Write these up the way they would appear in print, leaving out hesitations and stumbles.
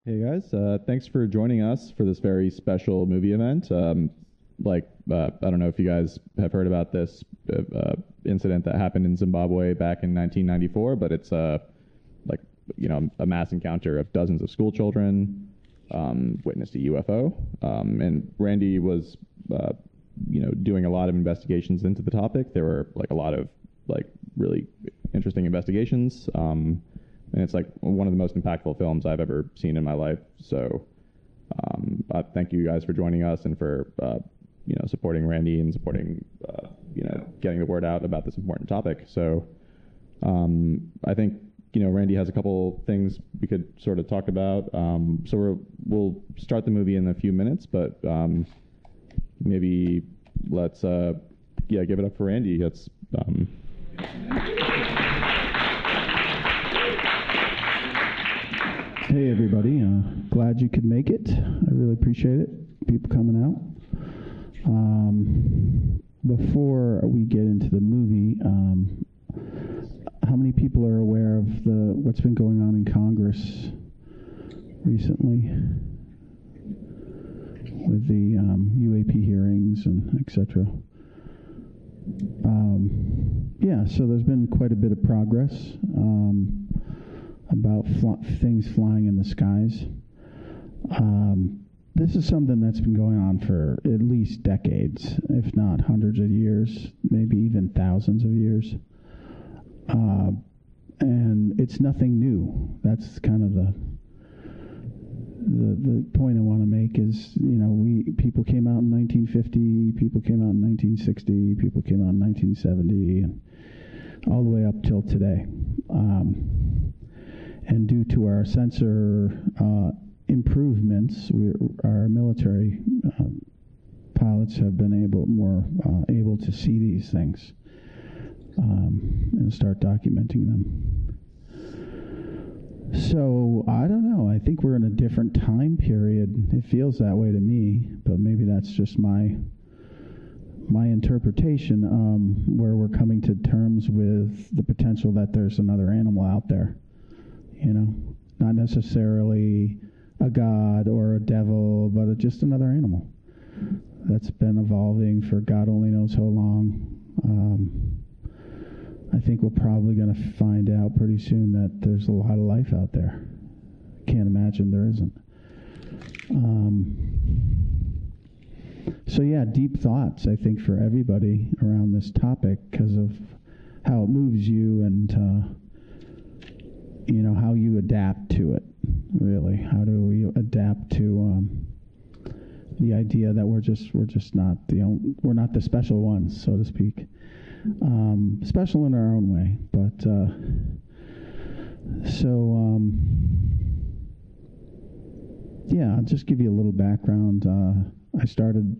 Hey guys, thanks for joining us for this very special movie event. I don't know if you guys have heard about this incident that happened in Zimbabwe back in 1994, but it's a mass encounter of dozens of school children witnessed a UFO. And Randy was doing a lot of investigations into the topic. There were a lot of really interesting investigations. And it's one of the most impactful films I've ever seen in my life. So thank you guys for joining us and for supporting Randy and supporting getting the word out about this important topic. So I think Randy has a couple things we could sort of talk about. So we'll start the movie in a few minutes, but maybe let's give it up for Randy. That's Hey everybody, glad you could make it. I really appreciate it, people coming out. Before we get into the movie, how many people are aware of what's been going on in Congress recently with the UAP hearings and etc.? So there's been quite a bit of progress about things flying in the skies. This is something that's been going on for at least decades, if not hundreds of years, maybe even thousands of years. And it's nothing new. That's kind of the point I want to make is, people came out in 1950, people came out in 1960, people came out in 1970, and all the way up till today. And due to our sensor improvements, our military pilots have been able to see these things and start documenting them. So I don't know. I think we're in a different time period. It feels that way to me, but maybe that's just my interpretation, where we're coming to terms with the potential that there's another animal out there. Not necessarily a god or a devil, but just another animal that's been evolving for God only knows how long. I think we're probably going to find out pretty soon that there's a lot of life out there. Can't imagine there isn't. Deep thoughts, I think, for everybody around this topic because of how it moves you and how you adapt to it, really. How do we adapt to the idea that we're not the special ones, so to speak. Special in our own way, but I'll just give you a little background. I started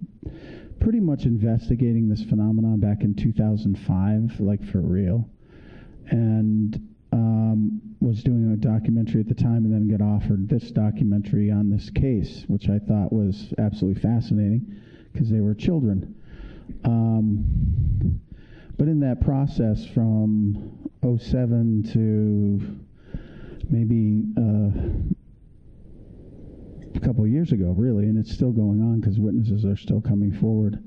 pretty much investigating this phenomenon back in 2005, for real, and was doing a documentary at the time and then got offered this documentary on this case, which I thought was absolutely fascinating because they were children. But in that process from 2007 to maybe a couple of years ago, really, and it's still going on because witnesses are still coming forward.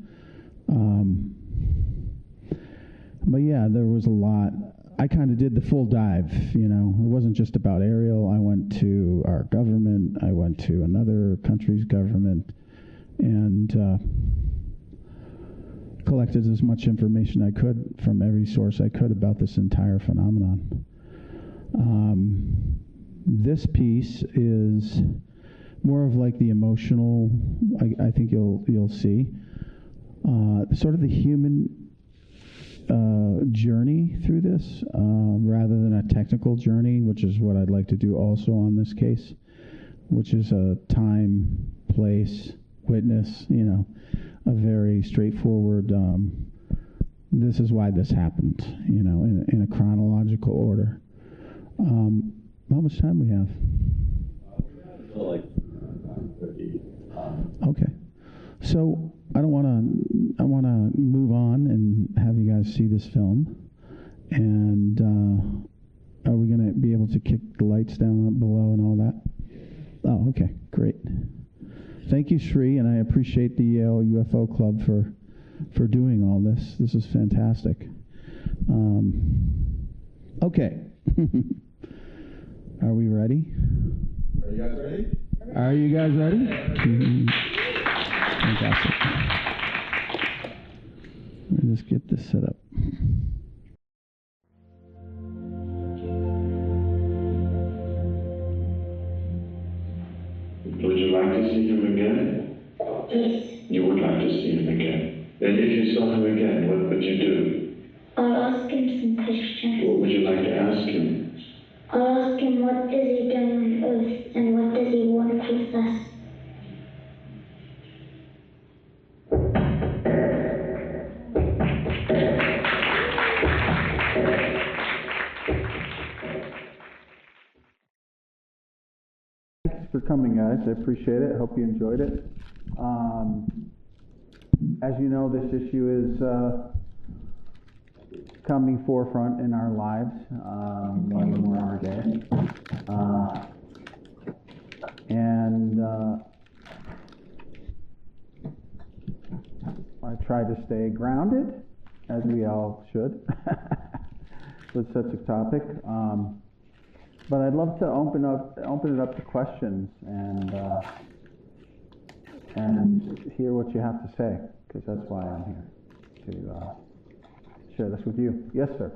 There was a lot. I kind of did the full dive, It wasn't just about Ariel. I went to our government. I went to another country's government and collected as much information I could from every source I could about this entire phenomenon. This piece is more of the emotional, I think you'll see, sort of the human journey through this, rather than a technical journey, which is what I'd like to do also on this case, which is a time, place, witness, a very straightforward, this is why this happened, in a chronological order. How much time we have? 50. Okay. So I want to move on and have you guys see this film. And are we going to be able to kick the lights down below and all that? Oh, okay, great. Thank you, Sri, and I appreciate the Yale UFO Club for doing all this. This is fantastic. Okay. Are we ready? Are you guys ready? Are you guys ready? Fantastic. Let me just get this set up. Would you like to see him again? Yes. You would like to see him again. And if you saw him again, what would you do? I'll ask him some questions. What would you like to ask him? I'll ask him what is he doing on Earth and what does he want with us. Thanks for coming, guys. I appreciate it. Hope you enjoyed it. As you know, this issue is coming forefront in our lives more and more every day. I try to stay grounded, as we all should, with such a topic. But I'd love to open it up to questions and hear what you have to say, because that's why I'm here, to share this with you. Yes, sir.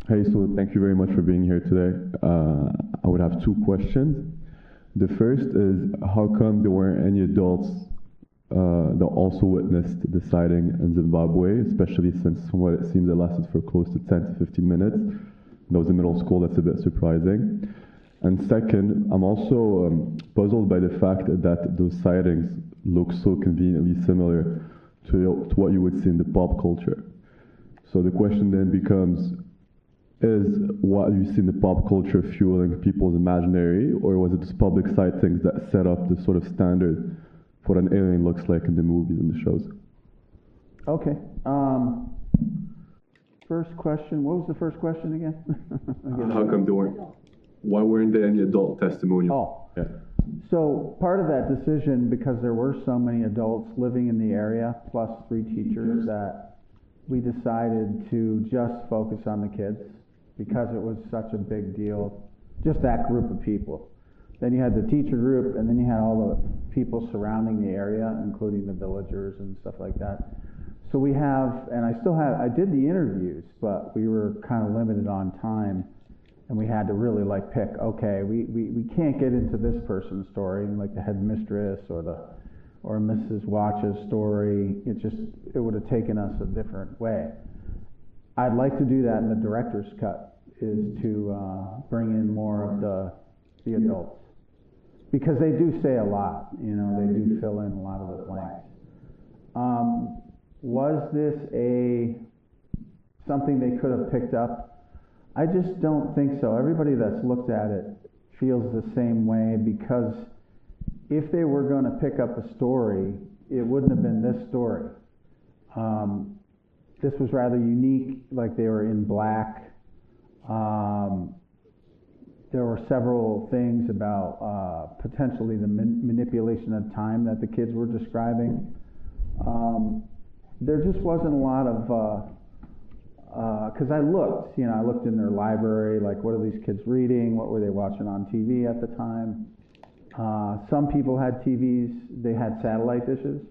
Hey, so thank you very much for being here today. I would have two questions. The first is, how come there weren't any adults that also witnessed the sighting in Zimbabwe, especially since from what it seems it lasted for close to 10 to 15 minutes. That was in middle school, that's a bit surprising. And second, I'm also puzzled by the fact that those sightings look so conveniently similar to what you would see in the pop culture. So the question then becomes, is what you see in the pop culture fueling people's imaginary, or was it just public sightings that set up the sort of standard for what an alien looks like in the movies and the shows? Okay. First question. What was the first question again? How come why weren't there any adult testimonials? Oh. Yeah. So part of that decision, because there were so many adults living in the area, plus 3 teachers, that we decided to just focus on the kids, because it was such a big deal, just that group of people. Then you had the teacher group, and then you had all the people surrounding the area, including the villagers and stuff like that. So we have, and I did the interviews, but we were kind of limited on time, and we had to really pick, okay, we can't get into this person's story, like the headmistress or Mrs. Watch's story. It would have taken us a different way. I'd like to do that in the director's cut, is to bring in more of the adults, because they do say a lot, they do fill in a lot of the blanks. Was this something they could have picked up? I just don't think so. Everybody that's looked at it feels the same way, because if they were going to pick up a story, it wouldn't have been this story. This was rather unique, like they were in black. There were several things about potentially the manipulation of time that the kids were describing. There just wasn't a lot of, because I looked in their library, like, what are these kids reading? What were they watching on TV at the time? Some people had TVs, they had satellite dishes,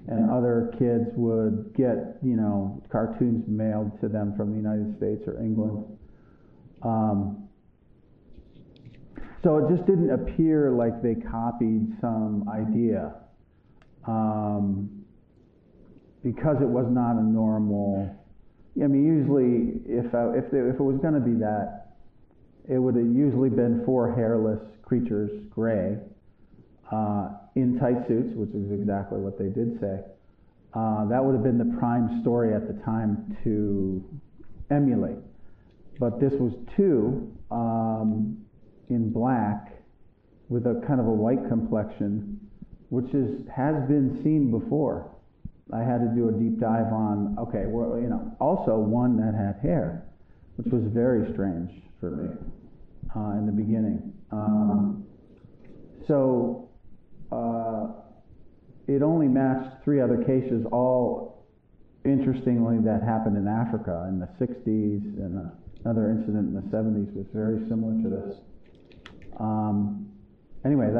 and other kids would get, cartoons mailed to them from the United States or England. So it just didn't appear like they copied some idea, because it was not a normal. Usually, if it was going to be that, it would have usually been 4 hairless creatures, gray, in tight suits, which is exactly what they did say. That would have been the prime story at the time to emulate. But this was 2 in black with a kind of a white complexion, which has been seen before. I had to do a deep dive on, okay, well, also one that had hair, which was very strange for me in the beginning. It only matched 3 other cases, all interestingly that happened in Africa in the 60s, and another incident in the 70s was very similar to this. Anyway,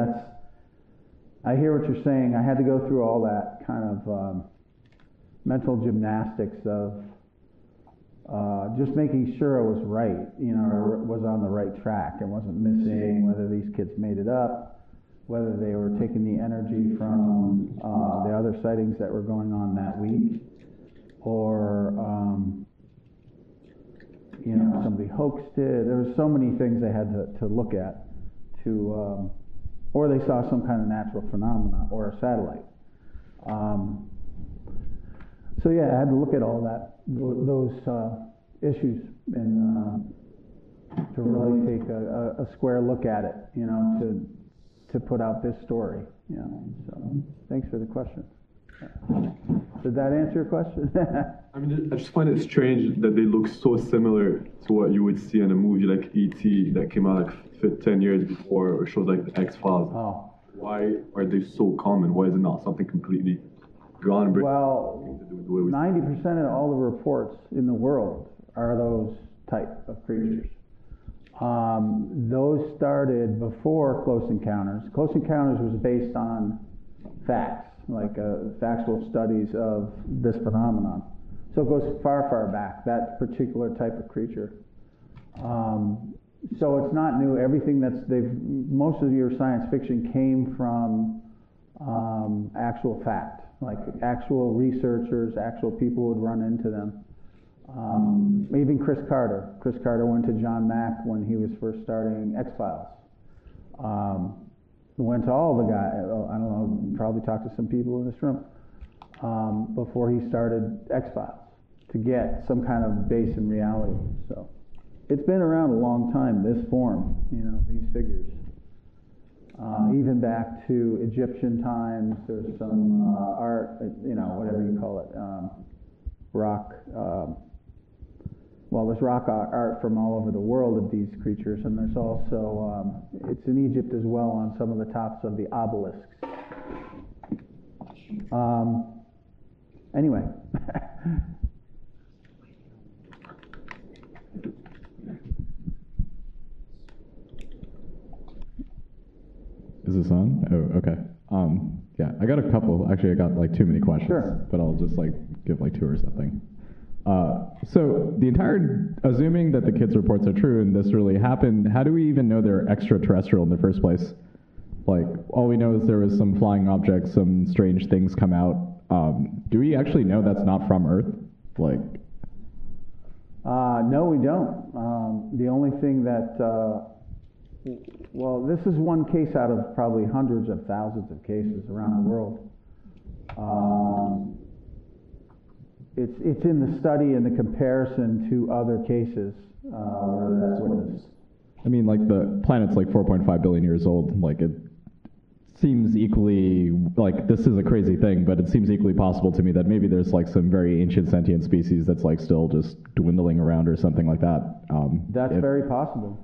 I hear what you're saying. I had to go through all that kind of mental gymnastics of just making sure it was right, or was on the right track and wasn't missing, whether these kids made it up, whether they were taking the energy from the other sightings that were going on that week, or somebody hoaxed it. There were so many things they had to look at or they saw some kind of natural phenomena or a satellite. So yeah, I had to look at all those issues and to really take a square look at it, to put out this story. So thanks for the question. Did that answer your question? I mean, I just find it strange that they look so similar to what you would see in a movie like E.T. that came out like 10 years before, or shows like the X-Files. Oh. Why are they so common? Why is it not something completely groundbreaking? Well, 90% of all the reports in the world are those type of creatures. Those started before Close Encounters. Close Encounters was based on facts, like factual studies of this phenomenon. So it goes far, far back, that particular type of creature. So it's not new. Everything most of your science fiction came from actual fact, like actual researchers, actual people would run into them. Even Chris Carter. Chris Carter went to John Mack when he was first starting X-Files. Went to all the guys, I don't know, probably talked to some people in this room before he started X-Files to get some kind of base in reality. So it's been around a long time, this form, these figures. Even back to Egyptian times, there's some art, whatever you call it, rock. There's rock art from all over the world of these creatures, and there's also, it's in Egypt as well on some of the tops of the obelisks. Anyway. Is this on? Oh, okay. Yeah, I got a couple. Actually, I got like too many questions, Sure. But I'll just give 2 or something. So the entire, assuming that the kids' reports are true and this really happened, how do we even know they're extraterrestrial in the first place? All we know is there was some flying objects, some strange things come out. Do we actually know that's not from Earth? No, we don't. The only thing that, this is one case out of probably hundreds of thousands of cases around the world. It's in the study and the comparison to other cases where that's witnessed. I mean, the planet's 4.5 billion years old. It seems equally, this is a crazy thing, but it seems equally possible to me that maybe there's some very ancient sentient species that's still just dwindling around or something like that. That's very possible.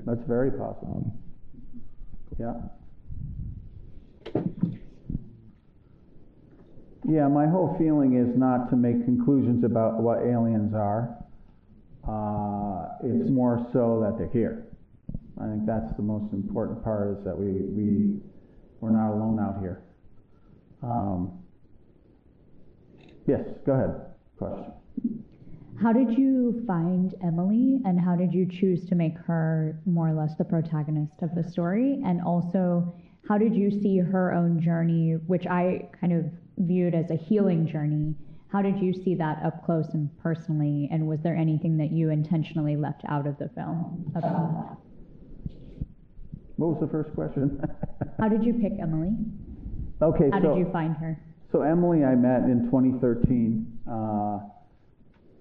That's very possible. Yeah. Yeah, my whole feeling is not to make conclusions about what aliens are. It's more so that they're here. I think that's the most important part, is that we're not alone out here. Yes, go ahead. Question. How did you find Emily, and how did you choose to make her more or less the protagonist of the story? And also, how did you see her own journey, which I kind of viewed as a healing journey? How did you see that up close and personally, and was there anything that you intentionally left out of the film about that? What was the first question? How did you pick Emily? Okay, How did you find her? So Emily I met in 2013.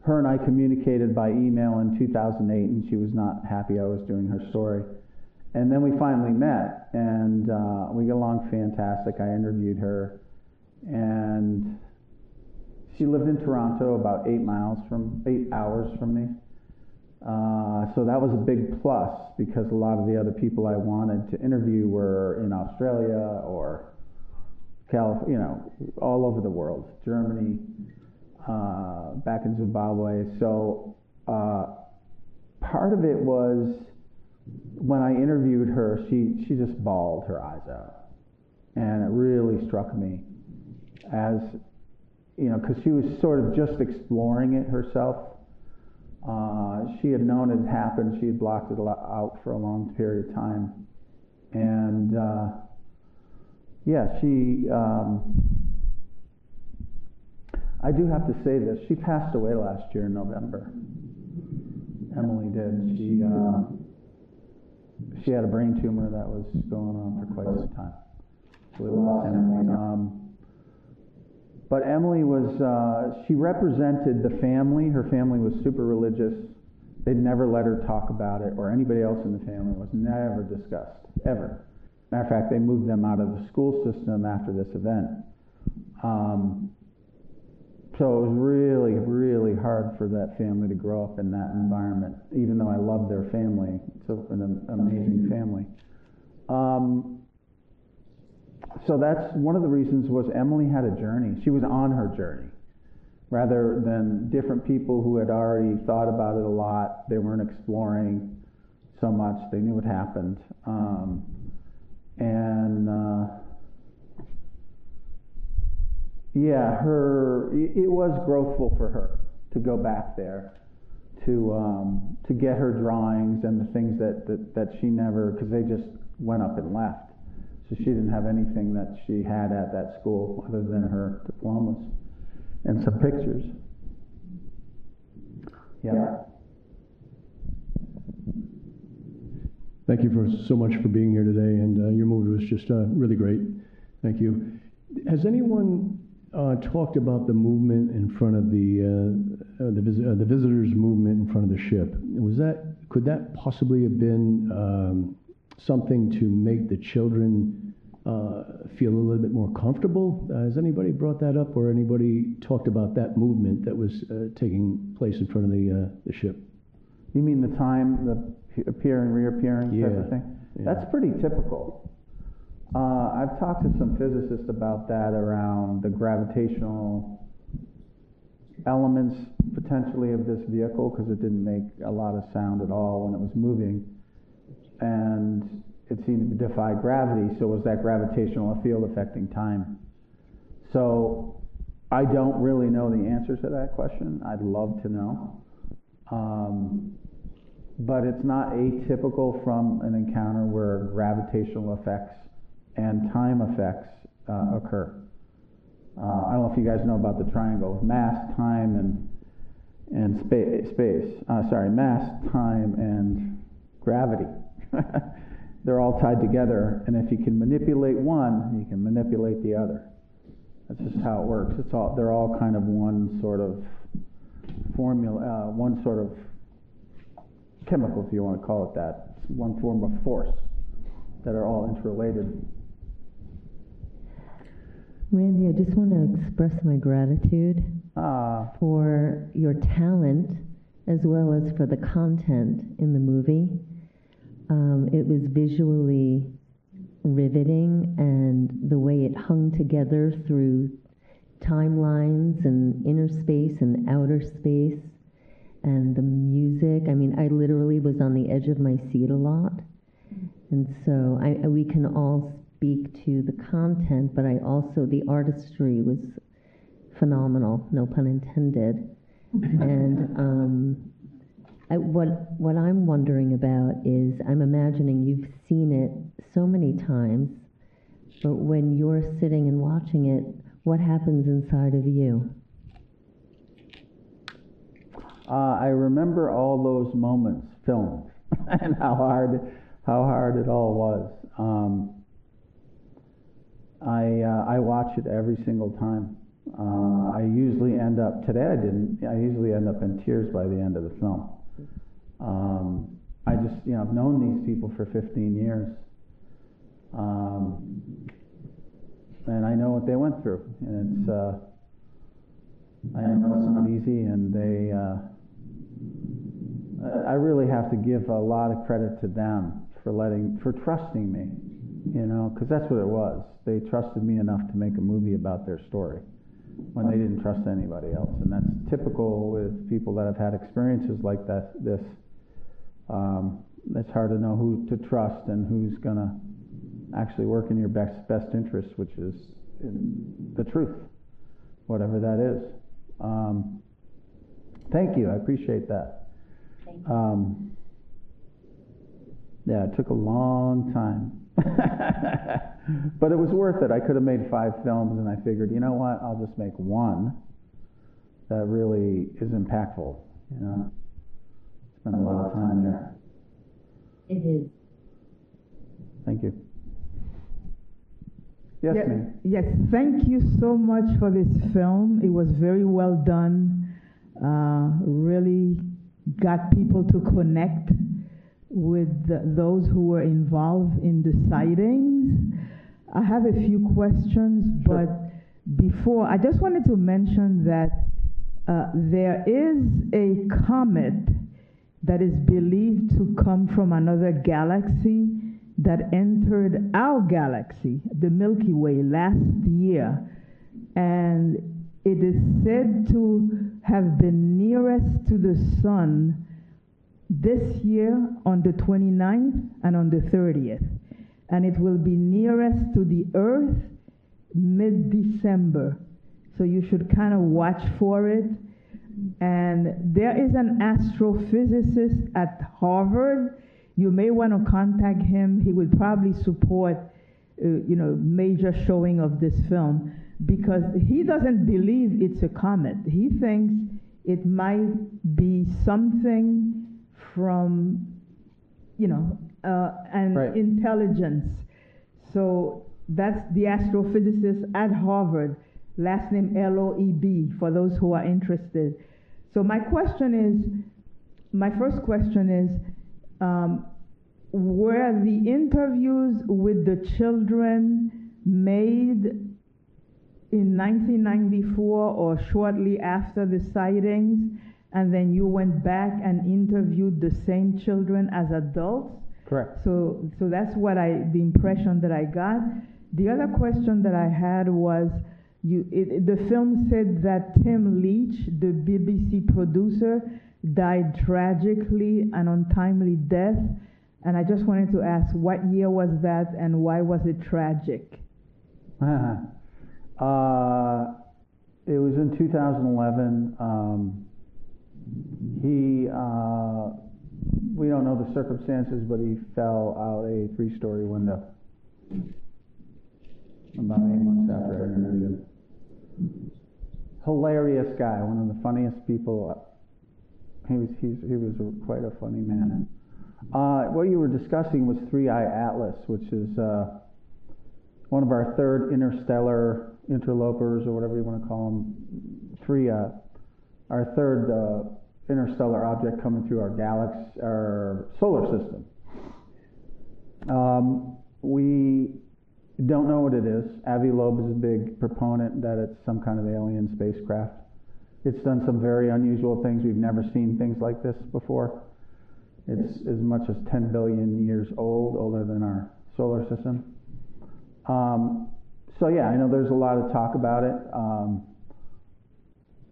Her and I communicated by email in 2008, and she was not happy I was doing her story. And then we finally met, and we got along fantastic. I interviewed her, and She lived in Toronto, about 8 hours from me. So that was a big plus, because a lot of the other people I wanted to interview were in Australia or California, all over the world, Germany, back in Zimbabwe. So part of it was, when I interviewed her, she just bawled her eyes out. And it really struck me as, because she was sort of just exploring it herself. She had known it had happened. She had blocked it out for a long period of time. And I do have to say this. She passed away last year in November. Emily did. She had a brain tumor that was going on for quite some time. So we lost Emily. But Emily was, she represented the family. Her family was super religious. They'd never let her talk about it, or anybody else in the family. It was never discussed, ever. Matter of fact, they moved them out of the school system after this event. So it was really, really hard for that family to grow up in that environment, even though I loved their family. It's an amazing family. So that's one of the reasons, was Emily had a journey. She was on her journey, rather than different people who had already thought about it a lot. They weren't exploring so much. They knew what happened. It was growthful for her to go back there, to get her drawings and the things that she never, because they just went up and left. So she didn't have anything that she had at that school other than her diplomas and some pictures. Yeah. Thank you so much for being here today, and your movie was just really great. Thank you. Has anyone talked about the movement in front of the visitors' movement in front of the ship? Could that possibly have been something to make the children feel a little bit more comfortable? Has anybody brought that up, or anybody talked about that movement that was taking place in front of the ship? You mean the time, the appearing, reappearing type of thing? Yeah. That's pretty typical. I've talked to some physicists about that, around the gravitational elements potentially of this vehicle, because it didn't make a lot of sound at all when it was moving, and it seemed to defy gravity. So was that gravitational field affecting time? So I don't really know the answer to that question. I'd love to know. But it's not atypical from an encounter where gravitational effects and time effects occur. I don't know if you guys know about the triangle: mass, time, and space. Mass, time, and gravity. They're all tied together, and if you can manipulate one, you can manipulate the other. That's just how it works. They're all kind of one sort of formula, one sort of chemical, if you want to call it that. It's one form of force that are all interrelated. Randy, I just want to express my gratitude for your talent as well as for the content in the movie. It was visually riveting, and the way it hung together through timelines and inner space and outer space, and the music. I mean, I literally was on the edge of my seat a lot. And so we can all speak to the content, but the artistry was phenomenal, no pun intended. And what I'm wondering about is, I'm imagining you've seen it so many times, but when you're sitting and watching it, what happens inside of you? I remember all those moments filmed and how hard it all was. I watch it every single time. I usually end up, today I didn't, I usually end up in tears by the end of the film. I just, I've known these people for 15 years. And I know what they went through. And I know it's not easy, and I really have to give a lot of credit to them for trusting me, because that's what it was. They trusted me enough to make a movie about their story when they didn't trust anybody else, and that's typical with people that have had experiences like this. It's hard to know who to trust and who's going to actually work in your best interest, which is the truth, whatever that is. Thank you. I appreciate that. Yeah, it took a long time. But it was worth it. I could have made 5 films, and I figured, you know what, I'll just make one that really is impactful. Spend a lot of time there. It is. Thank you. Yes, ma'am. Yes, thank you so much for this film. It was very well done. Really got people to connect with those who were involved in the sightings. I have a few questions, Sure. but before, I just wanted to mention that there is a comet that is believed to come from another galaxy that entered our galaxy, the Milky Way, last year. And it is said to have been nearest to the sun this year on the 29th and on the 30th. And it will be nearest to the Earth mid-December. So you should kind of watch for it. And there is an astrophysicist at Harvard. You may want to contact him. He would probably support, major showing of this film, because he doesn't believe it's a comet. He thinks it might be something from, an Right. intelligence. So that's the astrophysicist at Harvard, last name Loeb, for those who are interested. So my first question is, were the interviews with the children made in 1994 or shortly after the sightings, and then you went back and interviewed the same children as adults? Correct. So that's the impression that I got. The other question that I had was, the film said that Tim Leech, the BBC producer, died tragically, an untimely death. And I just wanted to ask, what year was that, and why was it tragic? It was in 2011. We don't know the circumstances, but he fell out a 3-story window about 8 months after I interviewed him. Hilarious guy, one of the funniest people. He was quite a funny man. What you were discussing was 3i Atlas, which is one of our third interstellar interlopers, or whatever you want to call them. Our third interstellar object coming through our galaxy, our solar system. We don't know what it is. Avi Loeb is a big proponent that it's some kind of alien spacecraft. It's done some very unusual things. We've never seen things like this before. It's as much as 10 billion years old, older than our solar system. So yeah, I know there's a lot of talk about it.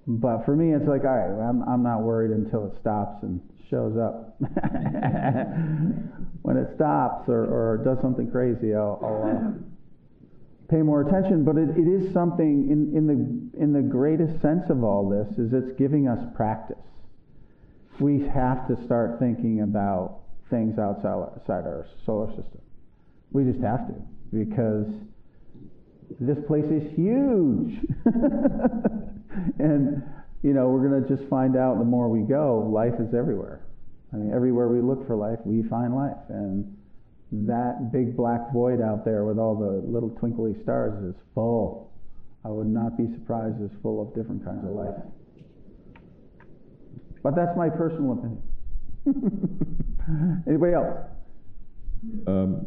But for me, it's like, all right, I'm not worried until it stops and shows up. When it stops or does something crazy, I'll pay more attention. But it is something in the greatest sense of all this, is it's giving us practice. We have to start thinking about things outside our solar system. We just have to, because this place is huge. And, we're going to just find out the more we go, life is everywhere. I mean, everywhere we look for life, we find life. And that big black void out there with all the little twinkly stars is full. I would not be surprised it's full of different kinds of life. But that's my personal opinion. Anybody else?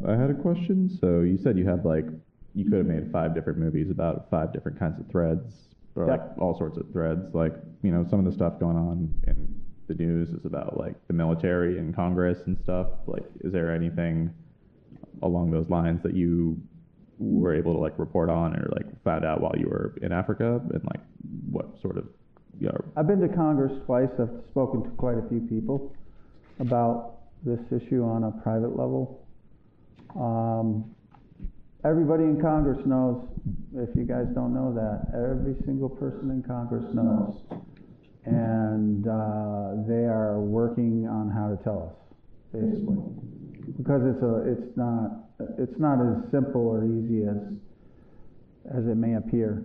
I had a question. So you said you could have made 5 different movies about 5 different kinds of threads, or like all sorts of threads. Like, you know, some of the stuff going on in the news is about like the military and Congress and stuff. Like, is there anything along those lines that you were able to like report on or like found out while you were in Africa, and like what sort of, you know? I've been to Congress twice. I've spoken to quite a few people about this issue on a private level. Everybody in Congress knows, if you guys don't know that, every single person in Congress knows. And they are working on how to tell us, basically. Because it's not as simple or easy as it may appear.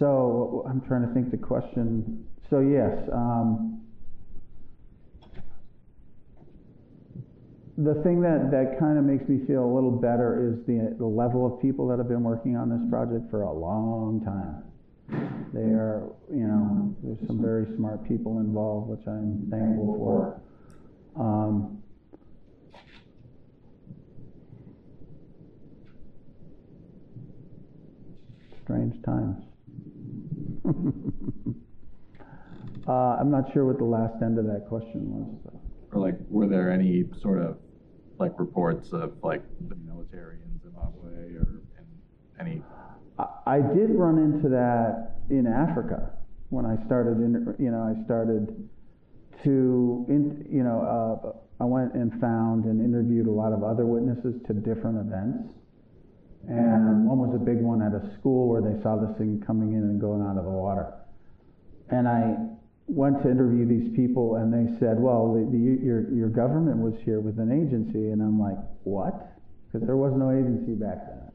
So I'm trying to think the question. So yes, the thing that kind of makes me feel a little better is the level of people that have been working on this project for a long time. They are, you know, there's some very smart people involved, which I'm thankful for. Strange times. I'm not sure what the last end of that question was. But. Or like, were there any sort of like reports of like the military in Zimbabwe or any? I did run into that in Africa when I started. I went and found and interviewed a lot of other witnesses to different events. And one was a big one at a school where they saw this thing coming in and going out of the water. And I went to interview these people, and they said, well, your government was here with an agency. And I'm like, what? Because there was no agency back then.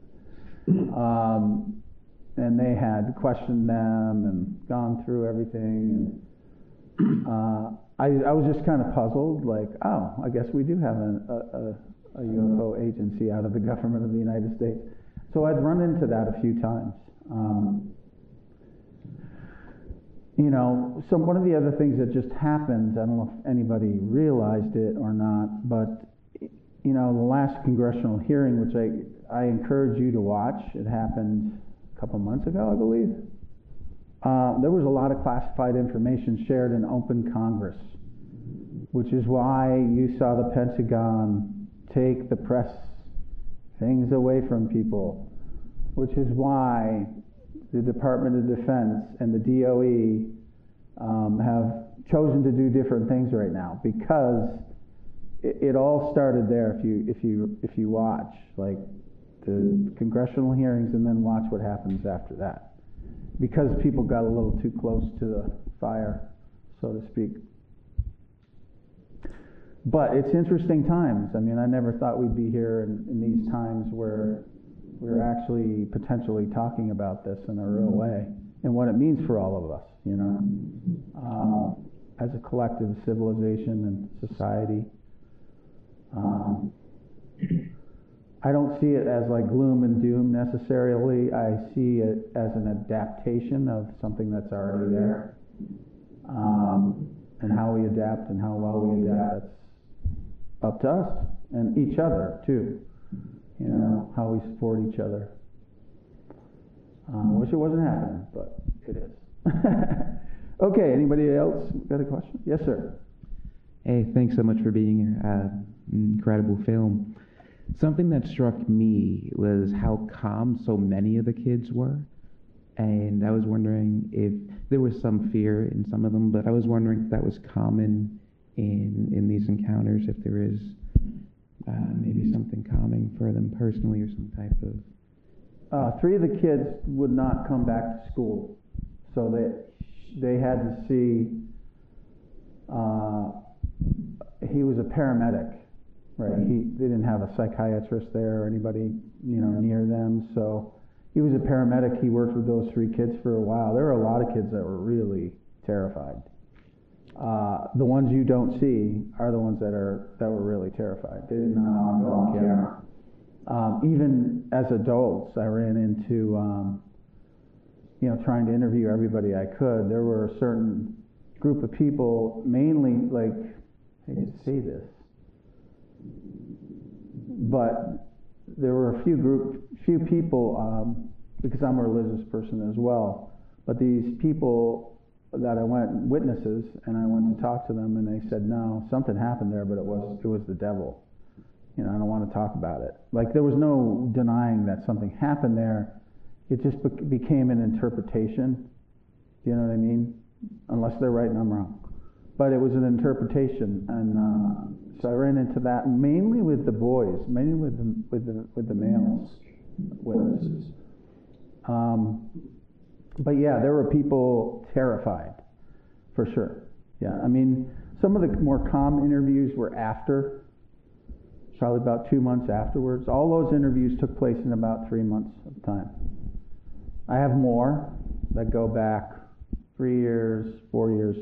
And they had questioned them and gone through everything. And I was just kind of puzzled, like, oh, I guess we do have a UFO agency out of the government of the United States. So I'd run into that a few times. So one of the other things that just happened, I don't know if anybody realized it or not, but, the last congressional hearing, which I encourage you to watch, it happened a couple months ago, I believe. There was a lot of classified information shared in open Congress, which is why you saw the Pentagon take the press things away from people, which is why the Department of Defense and the DOE have chosen to do different things right now, because it all started there. If you watch like the congressional hearings and then watch what happens after that, because people got a little too close to the fire, so to speak. But it's interesting times. I mean, I never thought we'd be here in these times where we're actually potentially talking about this in a real way and what it means for all of us, as a collective civilization and society. I don't see it as like gloom and doom necessarily. I see it as an adaptation of something that's already there. And how we adapt and how well we adapt, that's up to us and each other too. How we support each other. Wish it wasn't happening, but it is. Okay, anybody else got a question? Yes, sir. Hey, thanks so much for being here. Incredible film. Something that struck me was how calm so many of the kids were. And I was wondering if there was some fear in some of them, but I was wondering if that was common in these encounters, if there is maybe something calming for them personally or some type of... 3 of the kids would not come back to school. So they had to see... he was a paramedic, right? They didn't have a psychiatrist there or anybody, near them. So he was a paramedic. He worked with those 3 kids for a while. There were a lot of kids that were really terrified. The ones you don't see are the ones that were really terrified. They did not want to go on camera. Even as adults, I ran into, trying to interview everybody I could. There were a certain group of people, mainly like, I hate to say this, but there were a few people because I'm a religious person as well. But these people that I went, witnesses, and I went to talk to them, and they said, no, something happened there, but it was the devil. I don't want to talk about it. Like, there was no denying that something happened there. It just became an interpretation. Do you know what I mean? Unless they're right and I'm wrong. But it was an interpretation, and so I ran into that mainly with the boys, mainly with the males witnesses. But yeah, there were people terrified, for sure. Yeah, I mean, some of the more calm interviews were after, probably about 2 months afterwards. All those interviews took place in about 3 months of time. I have more that go back 3 years, 4 years,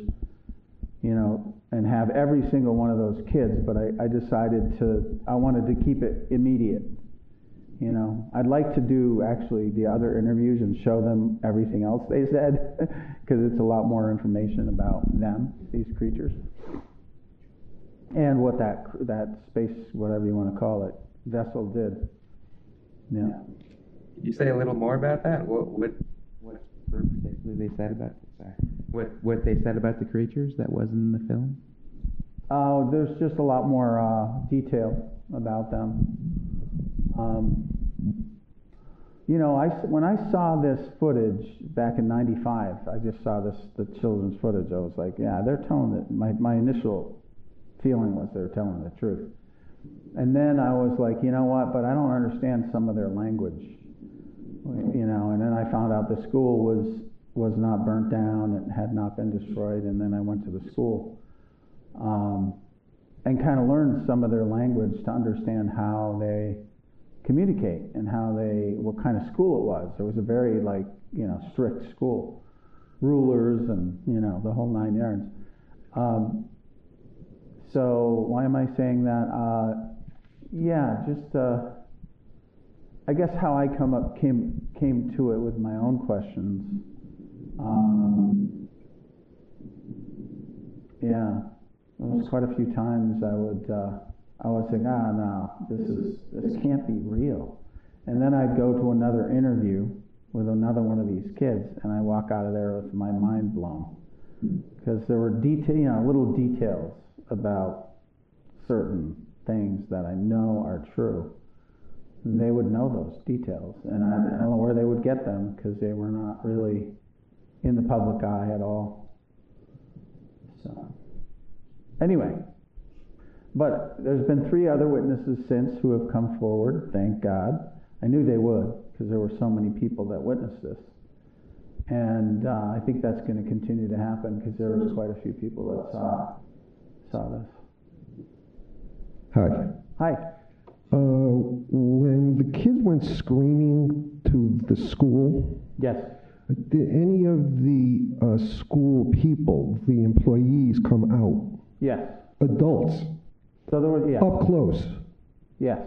and have every single one of those kids, but I decided I wanted to keep it immediate. I'd like to do actually the other interviews and show them everything else they said, because it's a lot more information about them, these creatures, and what that space, whatever you want to call it, vessel did. Yeah. Could you say a little more about that? What particularly they said about it? Sorry. What they said about the creatures that wasn't in the film? Oh, there's just a lot more detail about them. When I saw this footage back in '95, I just saw the children's footage. I was like, yeah, they're telling it. My initial feeling was they're telling the truth. And then I was like, you know what? But I don't understand some of their language. And then I found out the school was not burnt down and had not been destroyed. And then I went to the school and kind of learned some of their language to understand how they communicate and what kind of school it was. It was a very strict school, rulers and the whole 9 yards. So why am I saying that? I guess how I came to it with my own questions. There was quite a few times I would think, no, this can't be real. And then I'd go to another interview with another one of these kids, and I walk out of there with my mind blown, because there were little details about certain things that I know are true. They would know those details, and I don't know where they would get them, because they were not really in the public eye at all. So, anyway. But there's been 3 other witnesses since who have come forward, thank God. I knew they would, because there were so many people that witnessed this. And I think that's going to continue to happen, because there was quite a few people that saw this. Hi. Hi. When the kids went screaming to the school, yes, did any of the school people, the employees, come out? Yes. Adults? So there was, up close. Yes.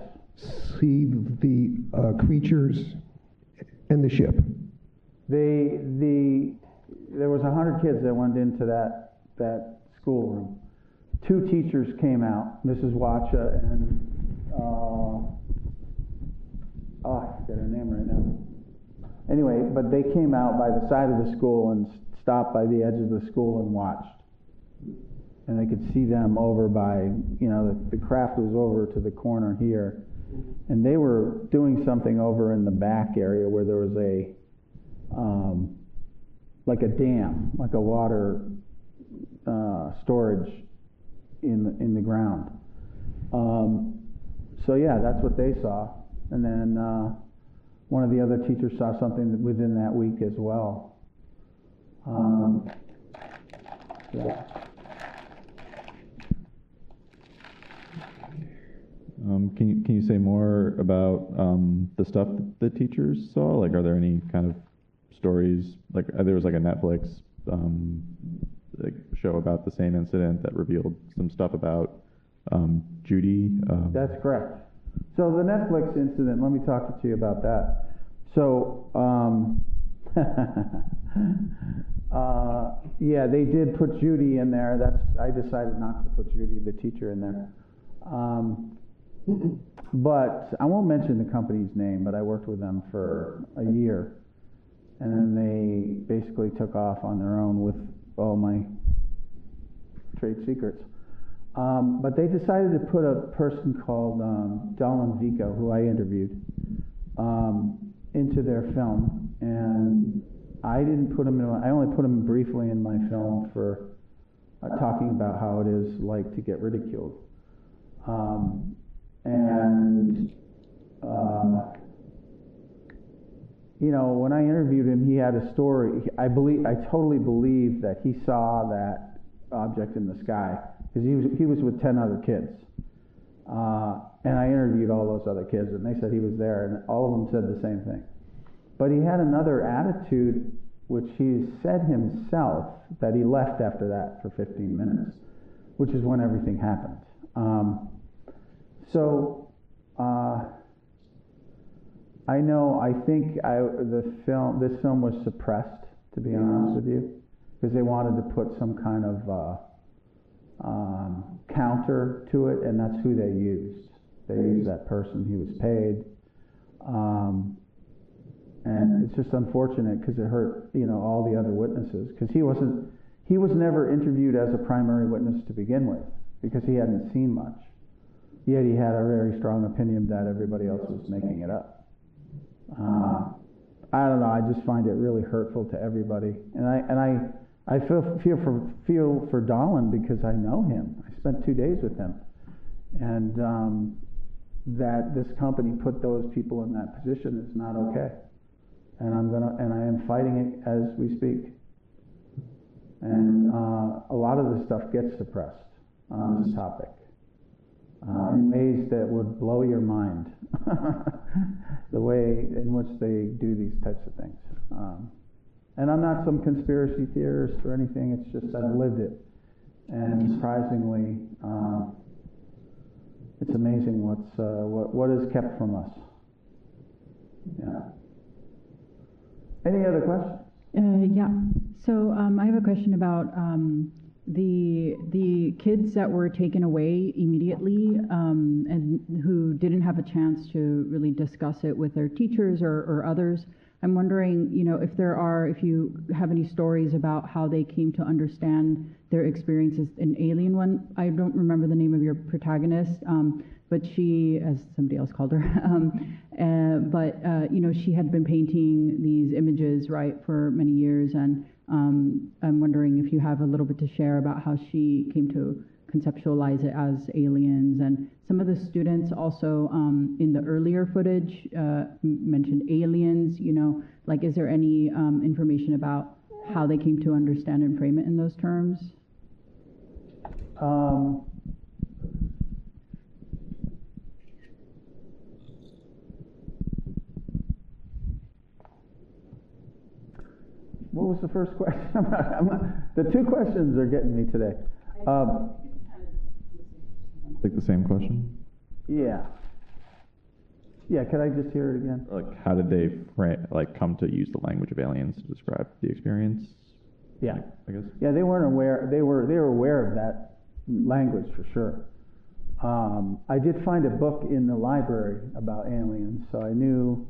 See the creatures and the ship. There was 100 kids that went into that schoolroom. 2 teachers came out, Mrs. Wacha and I forget her name right now. Anyway, but they came out by the side of the school and stopped by the edge of the school and watched. And I could see them over by, the craft was over to the corner here. And they were doing something over in the back area where there was like a dam, like a water storage in the ground. So yeah, that's what they saw. And then one of the other teachers saw something within that week as well. Yeah. Can you say more about the stuff that the teachers saw? Like, are there any kind of stories? Like, there was like a Netflix show about the same incident that revealed some stuff about Judy. That's correct. So the Netflix incident, let me talk to you about that. So, yeah, they did put Judy in there. I decided not to put Judy, the teacher, in there. But I won't mention the company's name, but I worked with them for a year. And then they basically took off on their own with all my trade secrets. But they decided to put a person called Dalan Vico, who I interviewed, into their film. And I didn't put him in, I only put him briefly in my film for talking about how it is like to get ridiculed. You know, when I interviewed him, he had a story. I totally believe that he saw that object in the sky, because he was with 10 other kids. And I interviewed all those other kids, and they said he was there, and all of them said the same thing. But he had another attitude, which he said himself, that he left after that for 15 minutes, which is when everything happened. I think this film was suppressed, to be honest with you, because they wanted to put some kind of counter to it, and that's who they used. They used that person. He was paid. And it's just unfortunate because it hurt, you know, all the other witnesses, because he was never interviewed as a primary witness to begin with, because he hadn't seen much. Yet he had a very strong opinion that everybody else was making it up. I don't know. I just find it really hurtful to everybody, and I feel for Dalan, because I know him. I spent 2 days with him, and that this company put those people in that position is not okay. And I am fighting it as we speak. And a lot of this stuff gets suppressed on this topic in ways that would blow your mind, the way in which they do these types of things. And I'm not some conspiracy theorist or anything, it's just I've lived it. And surprisingly, it's amazing what is kept from us. Yeah. Any other questions? Yeah. So I have a question about the kids that were taken away immediately and who didn't have a chance to really discuss it with their teachers or others. I'm wondering, you know, if you have any stories about how they came to understand their experiences. An alien one, I don't remember the name of your protagonist, but she, as somebody else called her, you know, she had been painting these images, right, for many years, and I'm wondering if you have a little bit to share about how she came to conceptualize it as aliens. And some of the students also in the earlier footage mentioned aliens, you know, like, is there any information about how they came to understand and frame it in those terms? What was the first question? The two questions are getting me today. Like the same question? Yeah. Yeah, could I just hear it again? Like, how did they come to use the language of aliens to describe the experience? Yeah. I guess. Yeah, they weren't aware. They were aware of that language for sure. I did find a book in the library about aliens, so I knew,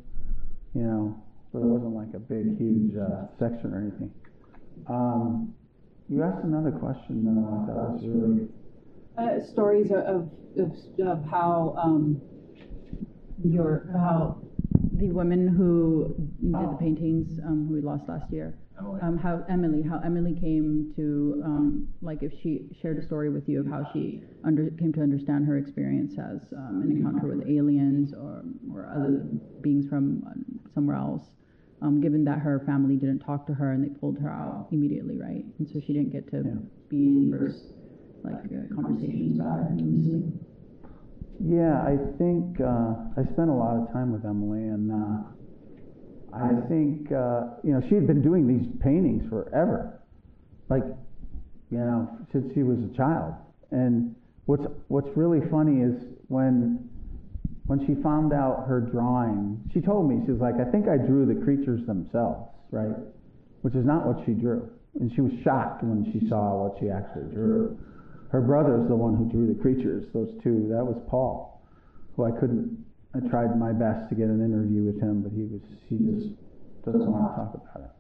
you know, but it wasn't like a big, huge section or anything. You asked another question though. That was really stories of how how the woman who did the paintings, who we lost last year, how Emily came to like, if she shared a story with you of how she came to understand her experience as an encounter with aliens or other beings from somewhere else. Given that her family didn't talk to her and they pulled her out immediately, right? And so she didn't get to be in first conversations about it initially. Yeah, I think I spent a lot of time with Emily, and I think you know, she had been doing these paintings forever, like, you know, since she was a child. And what's really funny is when she found out her drawing, she told me, she was like, I think I drew the creatures themselves, right? Which is not what she drew. And she was shocked when she saw what she actually drew. Her brother's the one who drew the creatures, those two. That was Paul, who I tried my best to get an interview with him, but he just doesn't want to talk about it.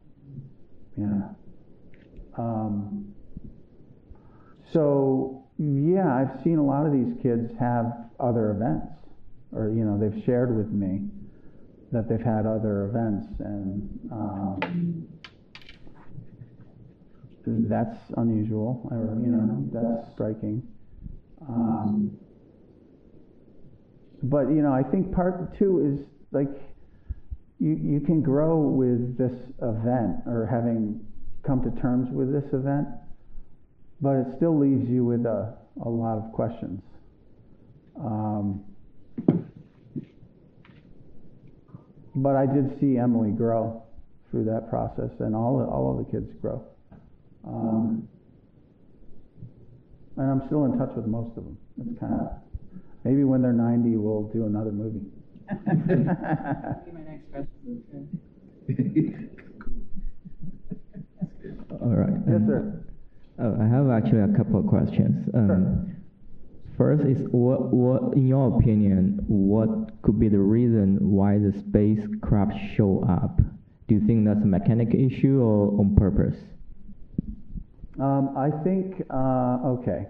So yeah, I've seen a lot of these kids have other events, or they've shared with me that they've had other events, and that's unusual, or that's striking. But I think part two is like you can grow with this event, or having come to terms with this event, but it still leaves you with a lot of questions. But I did see Emily grow through that process, and all of the kids grow. And I'm still in touch with most of them. It's kind of, maybe when they're 90, we'll do another movie. My next question. All right. Yes, sir. I have actually a couple of questions. Sure. First is, what, in your opinion, what could be the reason why the spacecraft show up? Do you think that's a mechanical issue or on purpose? I think, okay,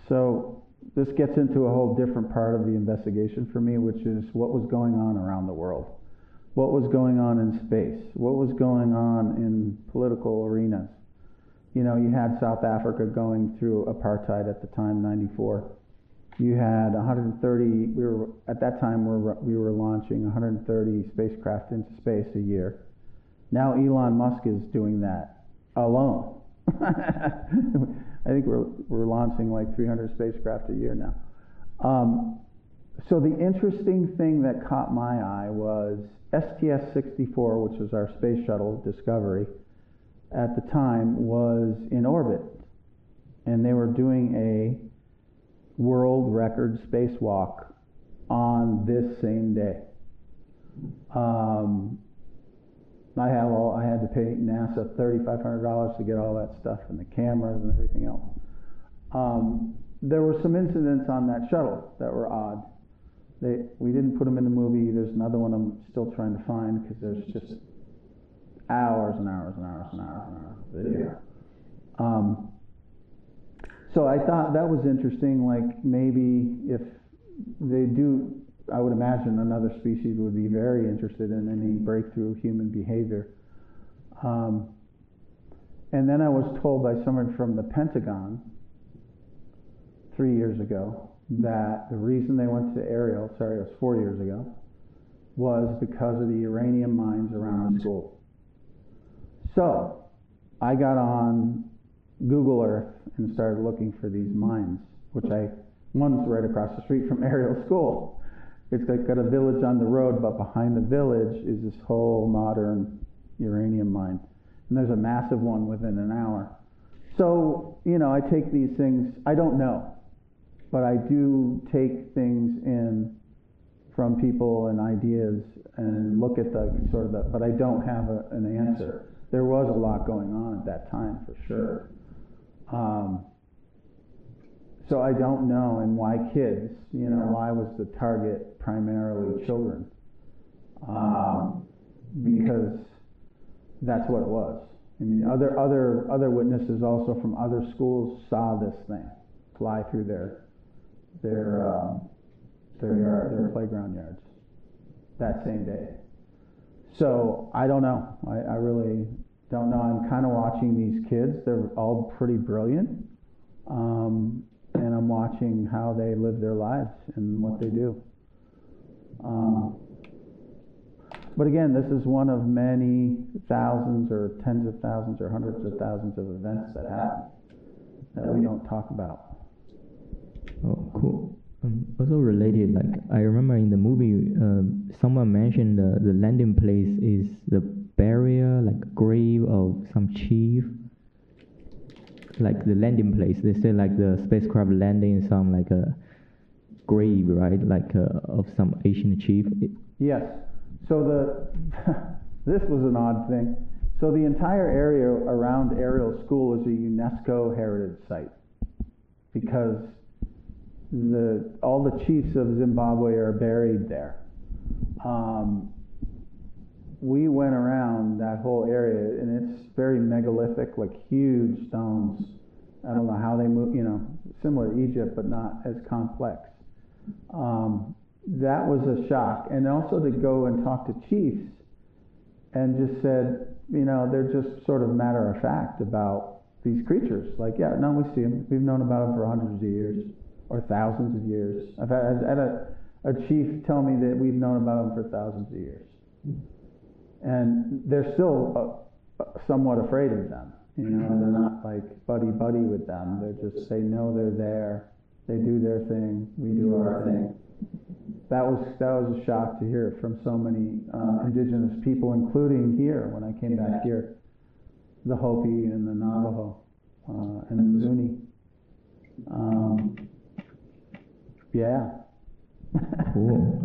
so this gets into a whole different part of the investigation for me, which is what was going on around the world. What was going on in space? What was going on in political arenas? You had South Africa going through apartheid at the time, 94. You had 130, at that time we were launching 130 spacecraft into space a year. Now Elon Musk is doing that alone. I think we're launching like 300 spacecraft a year now. So the interesting thing that caught my eye was STS-64, which was our space shuttle Discovery, at the time was in orbit, and they were doing a world record spacewalk on this same day. I had to pay NASA $3,500 to get all that stuff and the cameras and everything else. There were some incidents on that shuttle that were odd. We didn't put them in the movie. There's another one I'm still trying to find, because there's just hours and hours and hours and hours and hours of video. So I thought that was interesting. Like, maybe if they do, I would imagine another species would be very interested in any breakthrough human behavior. And then I was told by someone from the Pentagon 3 years ago that the reason they went to Ariel, sorry, it was 4 years ago, was because of the uranium mines around the school. So I got on Google Earth and started looking for these mines, which one's right across the street from Ariel School. It's got a village on the road, but behind the village is this whole modern uranium mine. And there's a massive one within an hour. So, I take these things, I don't know, but I do take things in from people and ideas and look at but I don't have an answer. There was a lot going on at that time, for sure. So I don't know, and why kids, why was the target primarily children? Because that's what it was. I mean, other witnesses also from other schools saw this thing fly through their playground yards that same day. So I don't know. I really don't know. I'm kind of watching these kids. They're all pretty brilliant. And I'm watching how they live their lives and what they do. But again, this is one of many thousands or tens of thousands or hundreds of thousands of events that happen that we don't talk about. Oh, cool. Also related, like I remember in the movie, someone mentioned the landing place is the burial, like grave of some chief. Like the landing place, they say like the spacecraft landing in some like a grave, right? Like of some ancient chief. Yes. So this was an odd thing. So the entire area around Ariel School is a UNESCO heritage site because all the chiefs of Zimbabwe are buried there. we went around that whole area, and it's very megalithic, like huge stones. I don't know how they move, you know, similar to Egypt, but not as complex. That was a shock. And also to go and talk to chiefs and just said, you know, they're just sort of matter of fact about these creatures. Like, yeah, no, we see them. We've known about them for hundreds of years or thousands of years. I've had a chief tell me that we've known about them for thousands of years. And they're still somewhat afraid of them. You know, they're not like buddy with them. They're just, they know they're there. They do their thing. We do our thing. That was a shock to hear from so many indigenous people, including here when I came back here, the Hopi and the Navajo and the Zuni. Yeah. Cool.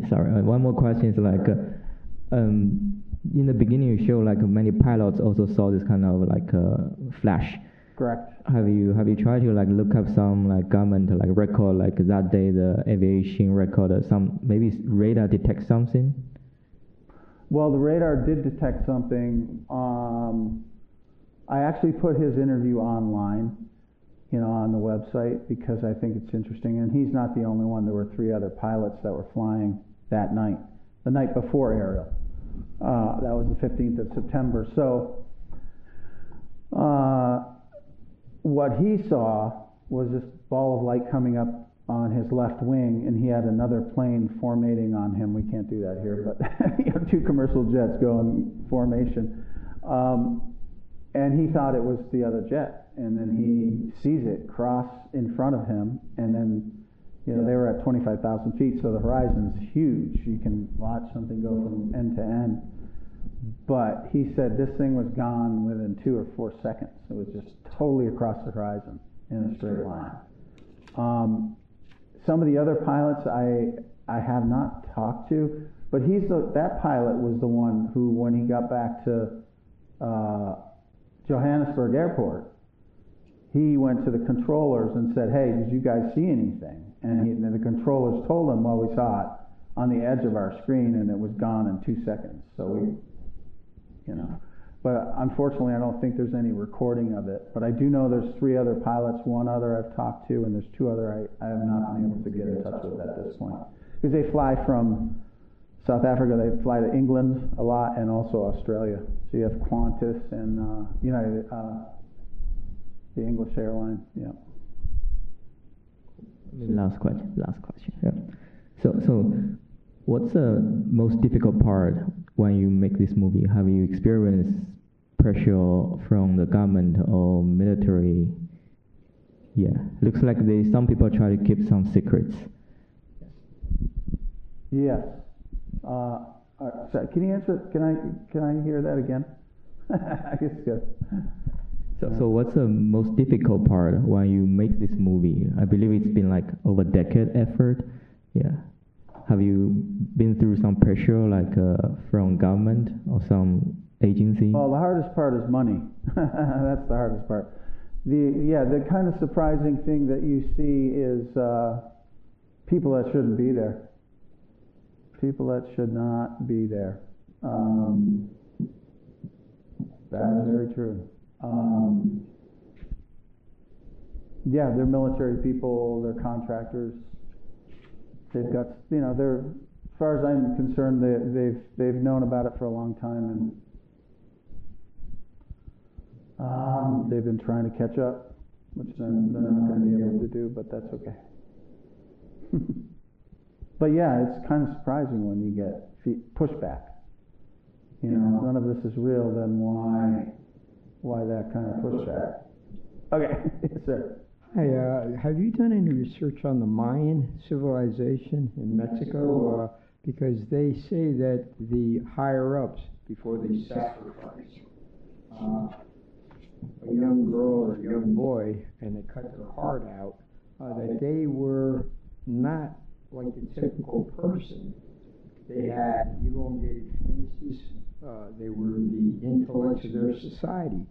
Sorry. One more question is like, in the beginning you show like many pilots also saw this kind of like flash. Correct. Have you tried to like look up some like government like record like that day the aviation record some maybe radar detect something? Well, the radar did detect something. I actually put his interview online, you know, on the website because I think it's interesting. And he's not the only one. There were 3 other pilots that were flying that night, the night before Ariel. That was the 15th of September. So what he saw was this ball of light coming up on his left wing, and he had another plane formating on him. We can't do that here, but you know, 2 commercial jets going formation. And he thought it was the other jet, and then he sees it cross in front of him, and then, you know, they were at 25,000 feet, so the horizon's huge. You can watch something go from end to end. But he said this thing was gone within 2 or 4 seconds. It was just totally across the horizon in a straight line. Some of the other pilots I have not talked to, but that pilot was the one who, when he got back to Johannesburg Airport, he went to the controllers and said, "Hey, did you guys see anything?" And the controllers told him, "Well, we saw it on the edge of our screen, and it was gone in 2 seconds." So we, you know, but unfortunately, I don't think there's any recording of it. But I do know there's 3 other pilots, 1 other I've talked to, and there's 2 other I have not been able to get in touch with at this point, because they fly from South Africa. They fly to England a lot, and also Australia. So you have Qantas and United, the English airline. Yeah. Last question. Yeah. So what's the most difficult part when you make this movie? Have you experienced pressure from the government or military? Yeah, looks like some people try to keep some secrets. Yes. Sorry, can you answer? Can I hear that again? I guess good. So what's the most difficult part when you make this movie? I believe it's been like over a decade effort. Yeah. Have you been through some pressure like from government or some agency? Well, the hardest part is money. That's the hardest part. The kind of surprising thing that you see is people that shouldn't be there. People that should not be there. That is very true. Yeah, they're military people, they're contractors. They've got, you know, they're, as far as I'm concerned, they've known about it for a long time, and they've been trying to catch up, which they're not going to be able to do, but that's okay. But yeah, it's kind of surprising when you get pushback. You know, none of this is real, then why that kind of pushback? Okay, yes, sir. Hi, have you done any research on the Mayan civilization in Mexico? Because they say that the higher-ups, before they sacrifice a young girl or a young boy, and they cut their heart out, that they were not like the typical person. They had elongated faces. They were the intellects of their society.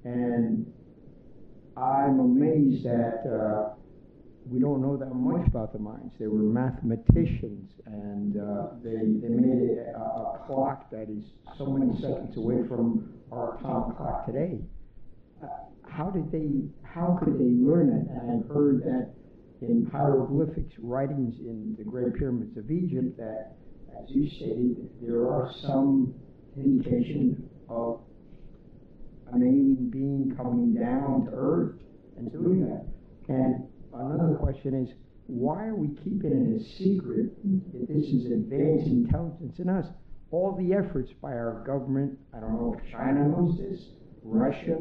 And I'm amazed at we don't know that much about the Mayans. They were mathematicians, and they made a clock that is so many seconds away from our atomic clock today. How could they learn it? And I've heard that in hieroglyphics writings in the Great Pyramids of Egypt that, as you stated, there are some indication of an alien being coming down to Earth and doing that. And another question is, why are we keeping it a secret if this is advanced intelligence in us? All the efforts by our government, I don't know if China knows this, Russia,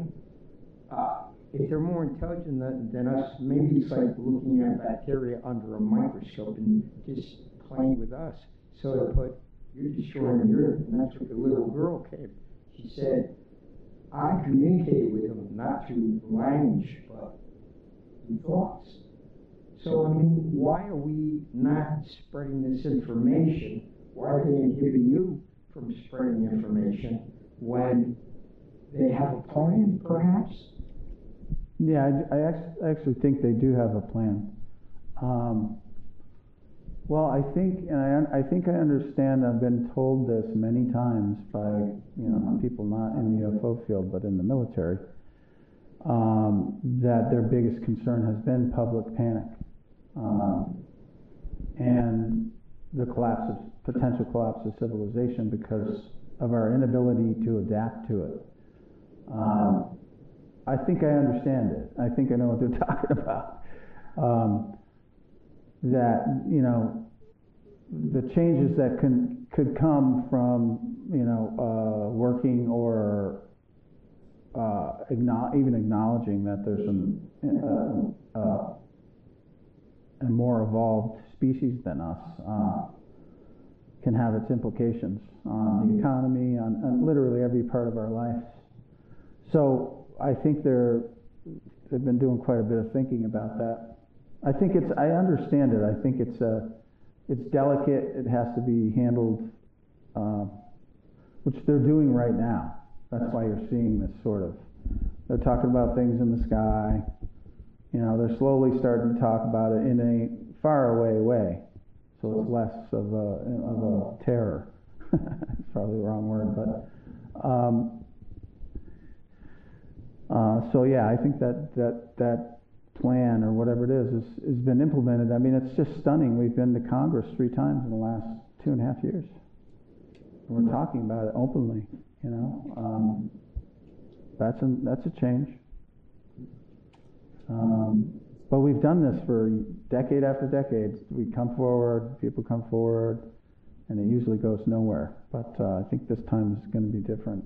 if they're more intelligent than us, maybe it's like looking at bacteria under a microscope and just playing with us. So to put, you're destroying the Earth, and that's what the little girl came. She said, I communicated with them, not through language, but through thoughts. So, I mean, why are we not spreading this information? Why are they inhibiting you from spreading the information when they have a plan, perhaps? Yeah, I actually think they do have a plan. Well, I think I understand. I've been told this many times by people not in the UFO field but in the military, that their biggest concern has been public panic and the potential collapse of civilization because of our inability to adapt to it. I think I understand it. I think I know what they're talking about. That the changes that could come from working or even acknowledging that there's a more evolved species than us can have its implications on the economy, on literally every part of our lives. So I think they've been doing quite a bit of thinking about that. I understand it. I think it's delicate. It has to be handled, which they're doing right now. That's why you're seeing this they're talking about things in the sky. They're slowly starting to talk about it in a faraway way. So it's less of a terror. It's probably the wrong word, but so yeah, I think that plan or whatever it is has been implemented. I mean, it's just stunning. We've been to Congress 3 times in the last 2.5 years. We're talking about it openly. That's a change. But we've done this for decade after decade. We come forward, people come forward, and it usually goes nowhere. But I think this time is going to be different.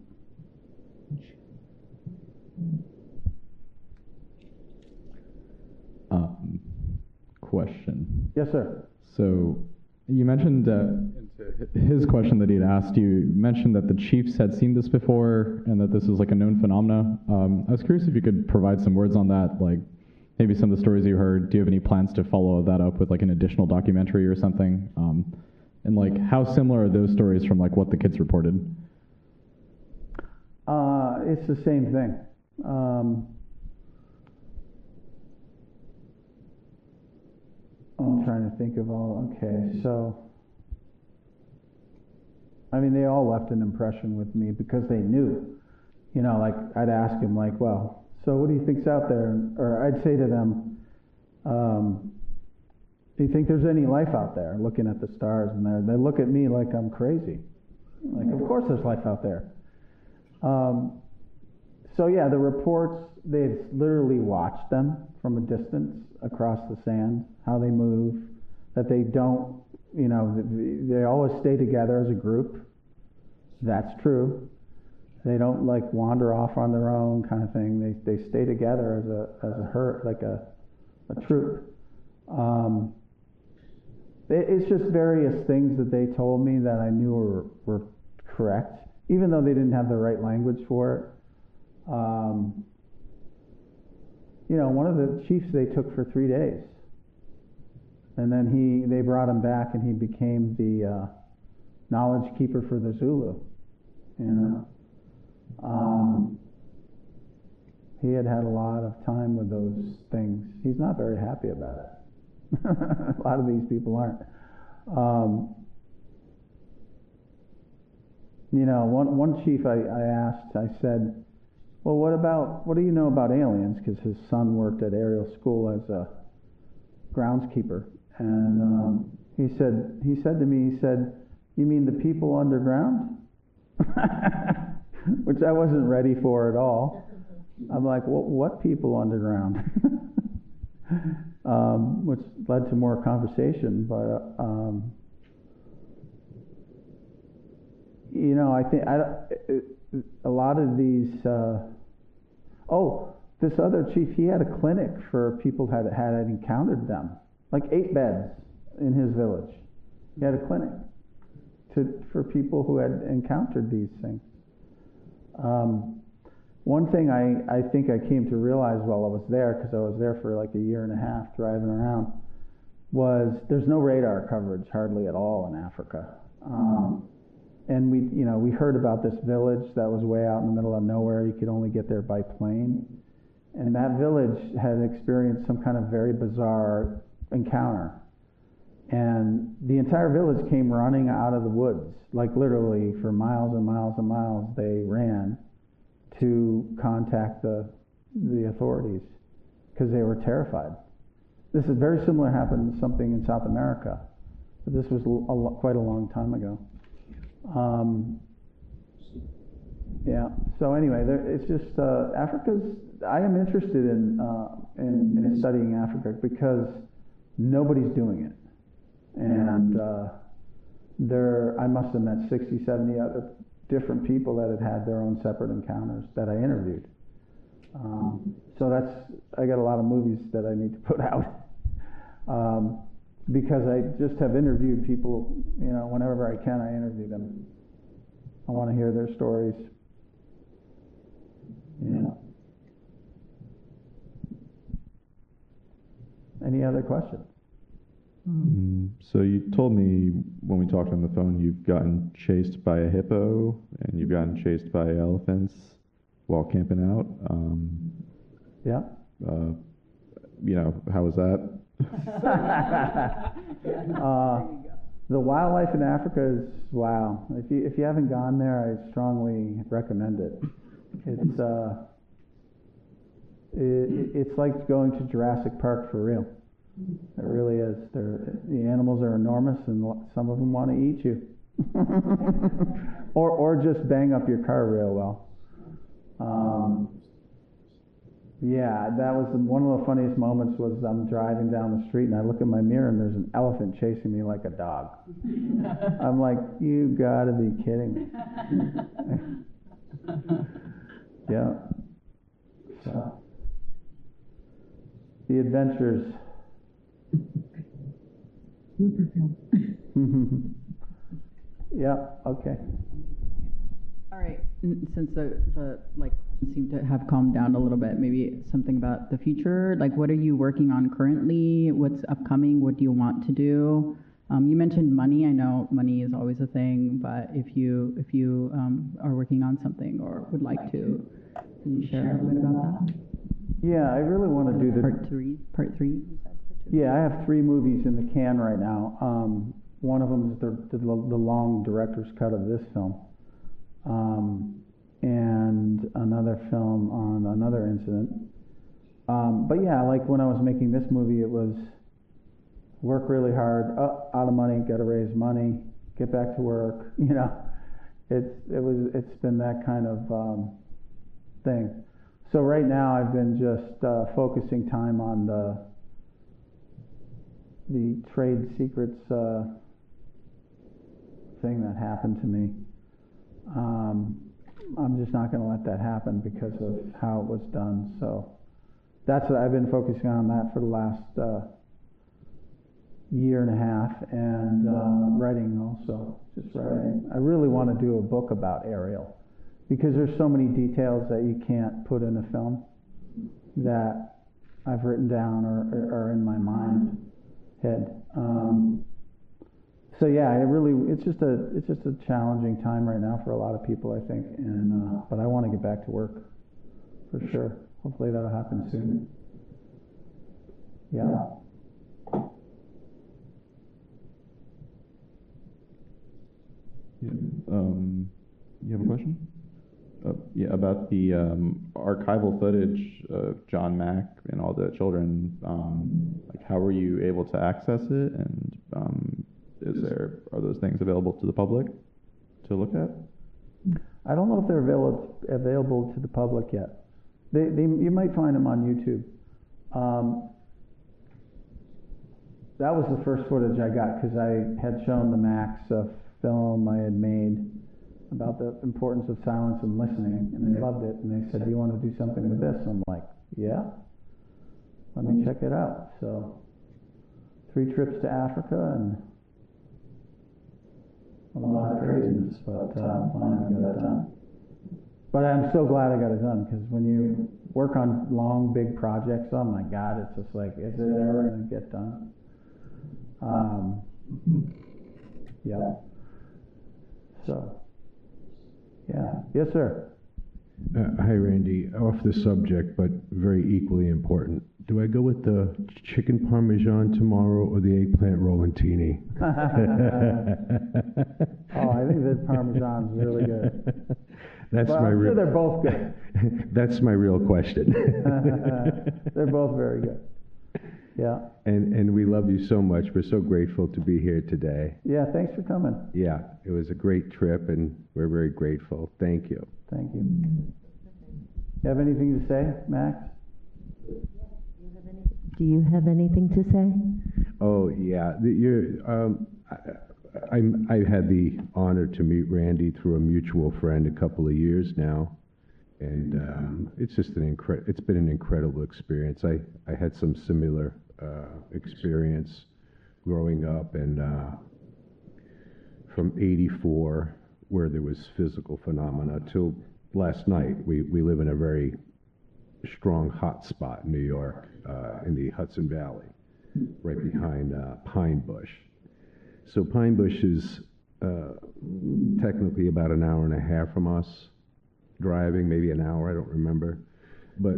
Question. Yes, sir. So you mentioned his question that he had asked you mentioned that the chiefs had seen this before and that this is like a known phenomena. I was curious if you could provide some words on that, like maybe some of the stories you heard. Do you have any plans to follow that up with like an additional documentary or something? And like how similar are those stories from like what the kids reported? It's the same thing. I'm trying to think of all. Okay, so I mean, they all left an impression with me because they knew. Like I'd ask them, like, well, so what do you think's out there? Or I'd say to them, do you think there's any life out there? Looking at the stars, and they look at me like I'm crazy. Like, of course there's life out there. So yeah, the reports, they've literally watched them from a distance across the sand, how they move, that they don't, they always stay together as a group. That's true. They don't like wander off on their own kind of thing. They stay together as a herd, like a troop. It's just various things that they told me that I knew were correct, even though they didn't have the right language for it. One of the chiefs they took for 3 days, and then they brought him back, and he became the knowledge keeper for the Zulu. He had a lot of time with those things. He's not very happy about it. A lot of these people aren't. You know, one chief I asked, I said, well, what do you know about aliens? Because his son worked at Ariel School as a groundskeeper. And he said to me, you mean the people underground? Which I wasn't ready for at all. I'm like, well, what people underground? Which led to more conversation. But, you know, I think a lot of these, this other chief, he had a clinic for people had encountered them, like 8 beds in his village. He had a clinic for people who had encountered these things. One thing I think I came to realize while I was there, because I was there for like a year and a half driving around, was there's no radar coverage hardly at all in Africa. And we heard about this village that was way out in the middle of nowhere. You could only get there by plane. And that village had experienced some kind of very bizarre encounter. And the entire village came running out of the woods, like literally for miles and miles and miles they ran to contact the authorities because they were terrified. This is very similar, happened to something in South America, but this was quite a long time ago. Yeah. So anyway, it's just I am interested in studying Africa because nobody's doing it, and I must have met 60, 70 other different people that had their own separate encounters that I interviewed. So I got a lot of movies that I need to put out. Because I just have interviewed people, whenever I can, I interview them. I want to hear their stories. Any other questions? So you told me when we talked on the phone, you've gotten chased by a hippo and you've gotten chased by elephants while camping out. Yeah. How was that? The wildlife in Africa is wow. If you haven't gone there, I strongly recommend it. It's like going to Jurassic Park for real. It really is. The animals are enormous, and some of them want to eat you, or just bang up your car real well. Yeah, that was one of the funniest moments. Was I'm driving down the street and I look in my mirror and there's an elephant chasing me like a dog. I'm like, you gotta be kidding me. Yeah. So the adventures. Yeah. Okay. All right. Since the seem to have calmed down a little bit, maybe something about the future. Like, what are you working on currently? What's upcoming? What do you want to do? You mentioned money. I know money is always a thing, but if you are working on something or would like to, can you share a little bit about that? Yeah, I really want to do the Part three. Yeah, I have 3 movies in the can right now. One of them is the long director's cut of this film. And another film on another incident. But yeah, like when I was making this movie, it was work really hard, out of money, got to raise money, get back to work. It's been that kind of thing. So right now, I've been just focusing time on the trade secrets thing that happened to me. I'm just not going to let that happen because of how it was done. So that's what I've been focusing on that for the last year and a half, and writing also, just writing. I really want to do a book about Ariel because there's so many details that you can't put in a film that I've written down or are in my head. So yeah, it's just a challenging time right now for a lot of people, I think, and but I want to get back to work for sure. Hopefully that'll happen soon. Yeah. You have a question? Yeah, about the archival footage of John Mack and all the children. Like, how were you able to access it, and are those things available to the public to look at? I don't know if they're available to the public yet. You might find them on YouTube. That was the first footage I got because I had shown the Max film I had made about the importance of silence and listening, and they loved it, and they said, do you want to do something with this? I'm like, yeah, let me check it out. So 3 trips to Africa and a lot of craziness, but finally got it done. But I'm so glad I got it done, because when you work on long, big projects, oh my God, it's just like, is it ever going to get done? Yeah. So, yeah. Yes, sir. Hi, Randy. Off the subject, but very equally important. Do I go with the chicken parmesan tomorrow or the eggplant rolantini? Oh, I think the parmesan's really good. That's but my I'm real. sure they're both good. That's my real question. They're both very good. Yeah. And we love you so much. We're so grateful to be here today. Yeah, thanks for coming. Yeah, it was a great trip, and we're very grateful. Thank you. Thank you. You have anything to say, Max? Do you have anything to say? Oh, yeah. I've had the honor to meet Randy through a mutual friend a couple of years now. And it's just it's been an incredible experience. I had some similar experience growing up, and from '84, where there was physical phenomena, till last night. We live in a very strong hot spot in New York, in the Hudson Valley, right behind Pine Bush. So Pine Bush is technically about an hour and a half from us. Driving, maybe an hour, I don't remember. But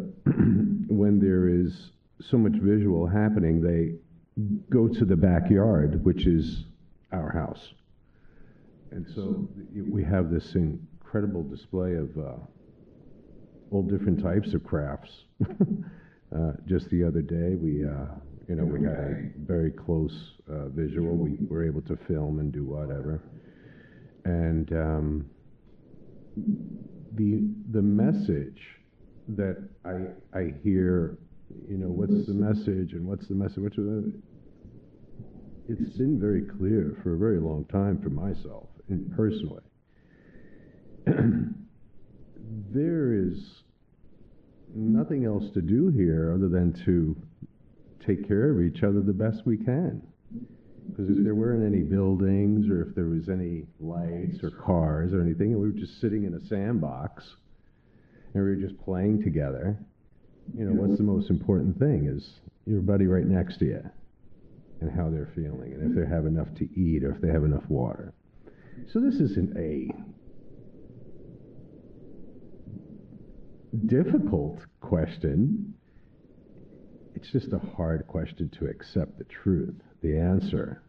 when there is so much visual happening, they go to the backyard, which is our house. And so we have this incredible display of all different types of crafts. Just the other day, we had a very close visual. We were able to film and do whatever. And the message that I hear, what's the message and what's the message? It's been very clear for a very long time for myself and personally. There is nothing else to do here other than to take care of each other the best we can. Because if there weren't any buildings, or if there was any lights or cars or anything, and we were just sitting in a sandbox and we were just playing together, what's the most important thing is your buddy right next to you and how they're feeling, and if they have enough to eat or if they have enough water. So this isn't a difficult question. It's just a hard question to accept the truth. The answer,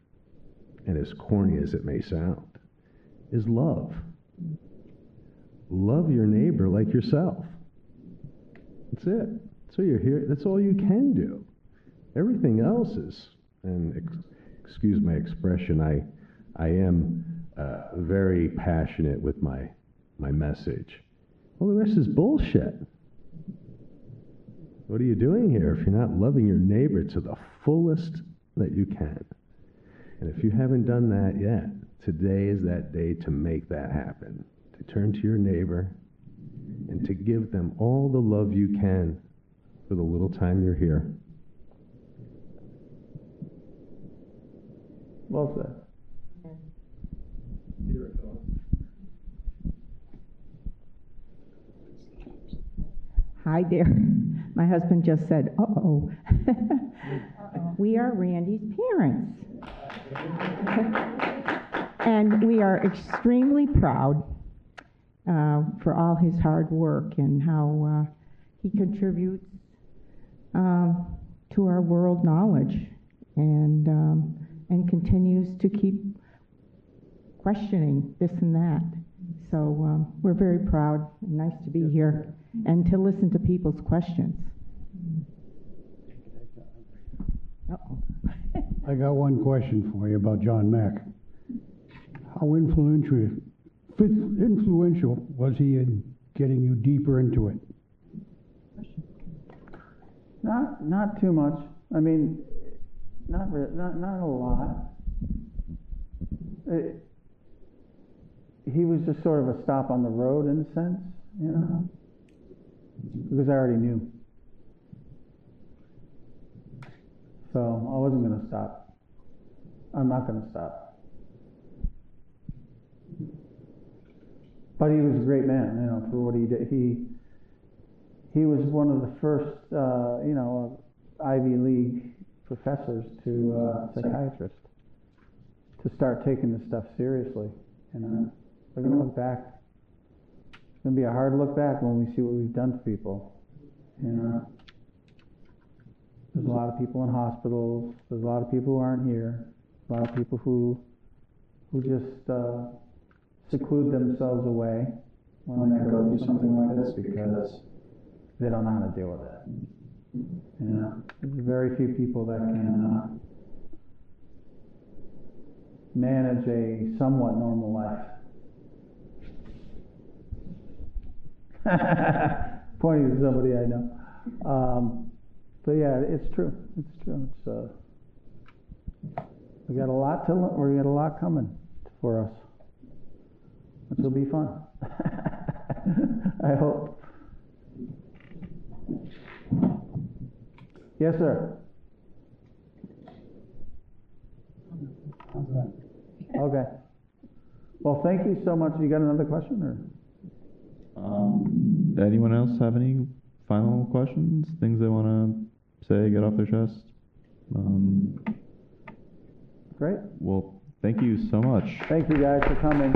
and as corny as it may sound, is love. Love your neighbor like yourself. That's it. So you're here. That's all you can do. Everything else is, and excuse my expression, I am very passionate with my message. Well, the rest is bullshit. What are you doing here if you're not loving your neighbor to the fullest that you can? And if you haven't done that yet, today is that day to make that happen. To turn to your neighbor and to give them all the love you can for the little time you're here. Well said. Hi there. My husband just said, uh-oh. We are Randy's parents. And we are extremely proud for all his hard work and how he contributes to our world knowledge and continues to keep questioning this and that. So we're very proud, nice to be here, and to listen to people's questions. Uh-oh. I got one question for you about John Mack. How influential was he in getting you deeper into it? Not too much. I mean, not a lot. He was just sort of a stop on the road in a sense, you know, because I already knew. So I wasn't going to stop. I'm not going to stop. But he was a great man, you know, for what he did. He was one of the first, you know, Ivy League professors to psychiatrist to start taking this stuff seriously. You know, we're going to look back. It's going to be a hard look back when we see what we've done to people. You know, there's a lot of people in hospitals. There's a lot of people who aren't here. A lot of people who just seclude themselves away when they go through something like this because they don't know how to deal with it. You know, there's very few people that can manage a somewhat normal life. Pointing to somebody I know. But yeah, it's true. It's true. It's we got a lot to learn. We got a lot coming for us, which will be fun. I hope. Yes, sir. Okay. Well, thank you so much. You got another question, or? Anyone else have any final questions? Things they want to say, get off their chest? Great. Well, thank you so much. Thank you guys for coming.